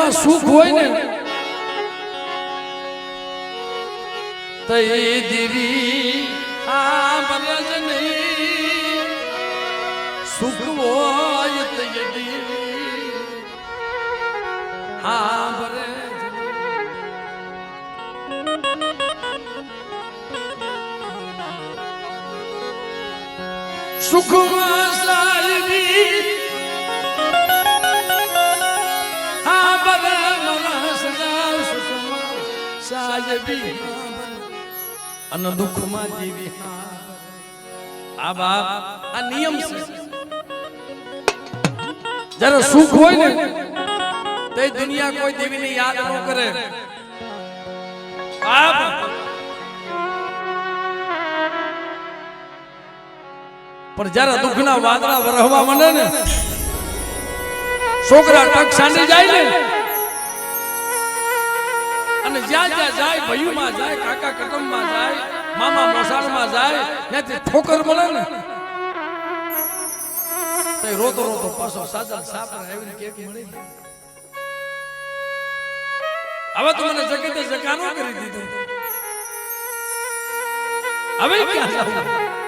જીવનમાં સુખ હોય ને તો એ દેવી આ બરજ નહીં સુખ હોય તો એ દેવી આ બરજ સુખમાં સાહેબી હા બરે મરા સજા સુખમાં સાહેબી અને દુઃખમાં જીવી આ બાપ આ નિયમ છે જ્યારે સુખ હોય ને તે દુનિયા કોઈ દેવીને યાદ ન કરે બાપ પણ જ્યારે દુઃખના વાદળા વરહવા માંડે ને છોકરા ટક સાંડી જાય ને અને જ્યાં જ્યાં જાય ભયુમાં જાય કાકા કટમમાં જાય મામા મોસાળમાં જાય ત્યાંથી ઠોકર મળે ને તો રોતો રોતો પાછો સાજા સાપર આવીને કેક મળી હવે તો મને જગતે જકારો કરી દીધો હવે ક્યાં જાઉં